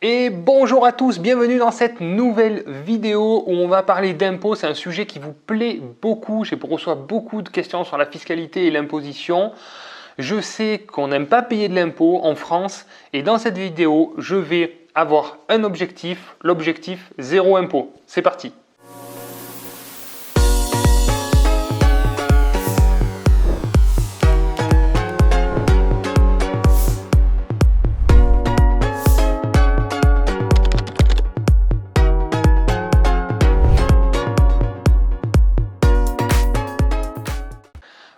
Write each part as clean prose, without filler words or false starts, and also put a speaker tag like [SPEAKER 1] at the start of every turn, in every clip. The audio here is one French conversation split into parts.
[SPEAKER 1] Et bonjour à tous, bienvenue dans cette nouvelle vidéo où on va parler d'impôts. C'est un sujet qui vous plaît beaucoup. Je reçois beaucoup de questions sur la fiscalité et l'imposition. Je sais qu'on n'aime pas payer de l'impôt en France et dans cette vidéo, je vais avoir un objectif, l'objectif zéro impôt. C'est parti.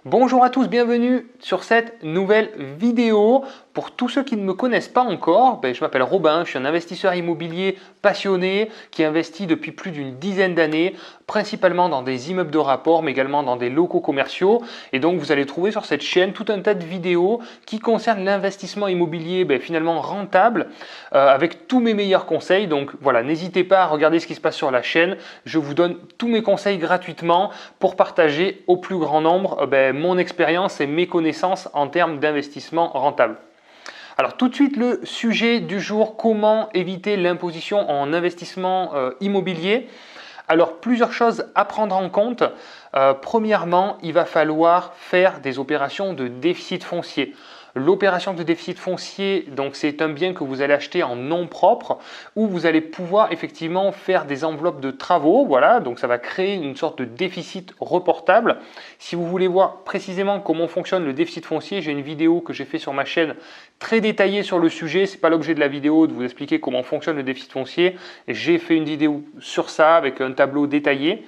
[SPEAKER 1] Bonjour à tous, bienvenue sur cette nouvelle vidéo. Pour tous ceux qui ne me connaissent pas encore, je m'appelle Robin, je suis un investisseur immobilier passionné qui investit depuis plus d'une dizaine d'années, principalement dans des immeubles de rapport, mais également dans des locaux commerciaux. Et donc vous allez trouver sur cette chaîne tout un tas de vidéos qui concernent l'investissement immobilier finalement rentable, avec tous mes meilleurs conseils. Donc voilà, n'hésitez pas à regarder ce qui se passe sur la chaîne. Je vous donne tous mes conseils gratuitement pour partager au plus grand nombre mon expérience et mes connaissances en termes d'investissement rentable. Alors tout de suite le sujet du jour, comment éviter l'imposition en investissement immobilier. Alors plusieurs choses à prendre en compte. Premièrement, il va falloir faire des opérations de déficit foncier. L'opération de déficit foncier, donc c'est un bien que vous allez acheter en nom propre où vous allez pouvoir effectivement faire des enveloppes de travaux. Voilà, donc ça va créer une sorte de déficit reportable. Si vous voulez voir précisément comment fonctionne le déficit foncier, j'ai une vidéo que j'ai fait sur ma chaîne très détaillée sur le sujet. C'est pas l'objet de la vidéo de vous expliquer comment fonctionne le déficit foncier. J'ai fait une vidéo sur ça avec un tableau détaillé.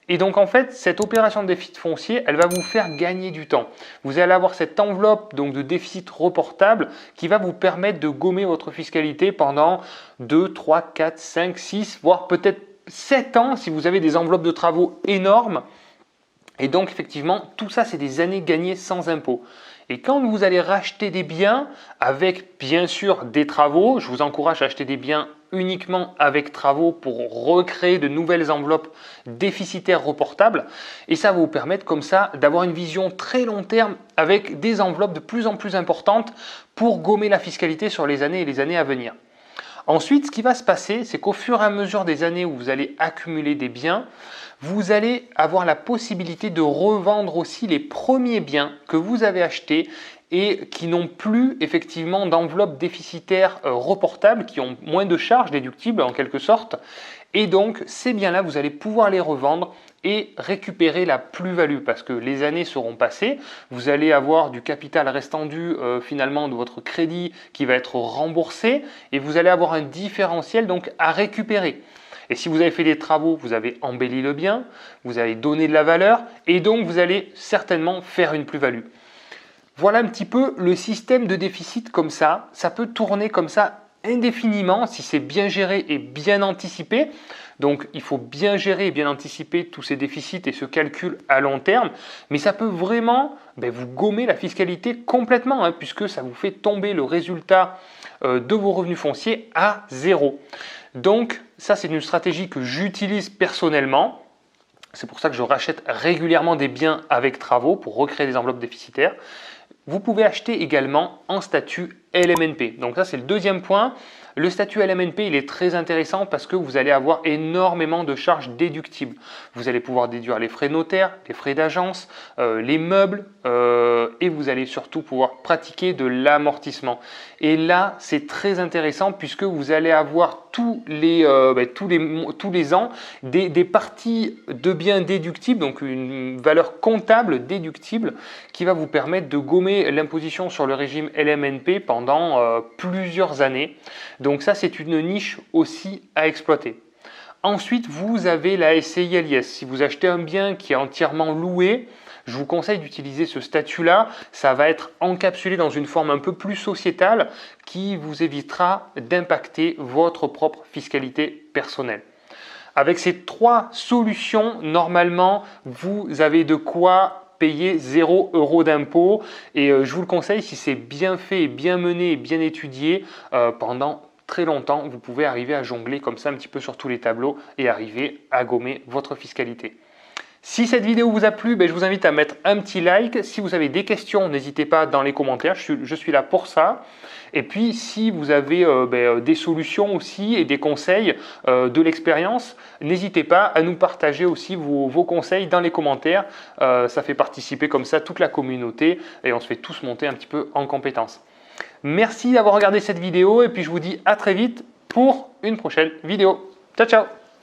[SPEAKER 1] Et donc en fait, cette opération de déficit foncier, elle va vous faire gagner du temps. Vous allez avoir cette enveloppe donc, de déficit reportable qui va vous permettre de gommer votre fiscalité pendant 2, 3, 4, 5, 6, voire peut-être 7 ans si vous avez des enveloppes de travaux énormes. Et donc effectivement, tout ça, c'est des années gagnées sans impôt. Et quand vous allez racheter des biens avec bien sûr des travaux, je vous encourage à acheter des biens uniquement avec travaux pour recréer de nouvelles enveloppes déficitaires reportables. Et ça va vous permettre comme ça d'avoir une vision très long terme avec des enveloppes de plus en plus importantes pour gommer la fiscalité sur les années et les années à venir. Ensuite, ce qui va se passer, c'est qu'au fur et à mesure des années où vous allez accumuler des biens, vous allez avoir la possibilité de revendre aussi les premiers biens que vous avez achetés et qui n'ont plus effectivement d'enveloppe déficitaire reportable, qui ont moins de charges déductibles en quelque sorte. Et donc, ces biens-là, vous allez pouvoir les revendre et récupérer la plus-value parce que les années seront passées. Vous allez avoir du capital restant dû finalement de votre crédit qui va être remboursé et vous allez avoir un différentiel donc à récupérer. Et si vous avez fait des travaux, vous avez embelli le bien, vous avez donné de la valeur et donc vous allez certainement faire une plus-value. Voilà un petit peu le système de déficit comme ça. Ça peut tourner comme ça indéfiniment si c'est bien géré et bien anticipé. Donc il faut bien gérer et bien anticiper tous ces déficits et ce calcul à long terme. Mais ça peut vraiment vous gommer la fiscalité complètement puisque ça vous fait tomber le résultat de vos revenus fonciers à zéro. Donc ça c'est une stratégie que j'utilise personnellement. C'est pour ça que je rachète régulièrement des biens avec travaux pour recréer des enveloppes déficitaires. Vous pouvez acheter également en statut LMNP. Donc ça c'est le deuxième point. Le statut LMNP, il est très intéressant parce que vous allez avoir énormément de charges déductibles. Vous allez pouvoir déduire les frais notaires, les frais d'agence, les meubles et vous allez surtout pouvoir pratiquer de l'amortissement. Et là, c'est très intéressant puisque vous allez avoir tous les ans des parties de biens déductibles, donc une valeur comptable déductible qui va vous permettre de gommer l'imposition sur le régime LMNP pendant plusieurs années. Donc ça, c'est une niche aussi à exploiter. Ensuite, vous avez la SCI LIS. Si vous achetez un bien qui est entièrement loué, je vous conseille d'utiliser ce statut-là. Ça va être encapsulé dans une forme un peu plus sociétale qui vous évitera d'impacter votre propre fiscalité personnelle. Avec ces trois solutions, normalement, vous avez de quoi payer 0 € d'impôt et je vous le conseille si c'est bien fait, bien mené et bien étudié pendant très longtemps, vous pouvez arriver à jongler comme ça un petit peu sur tous les tableaux et arriver à gommer votre fiscalité. Si cette vidéo vous a plu, je vous invite à mettre un petit like. Si vous avez des questions, n'hésitez pas dans les commentaires, je suis là pour ça. Et puis si vous avez des solutions aussi et des conseils de l'expérience, n'hésitez pas à nous partager aussi vos conseils dans les commentaires. Ça fait participer comme ça toute la communauté et on se fait tous monter un petit peu en compétences. Merci d'avoir regardé cette vidéo et puis je vous dis à très vite pour une prochaine vidéo. Ciao, ciao!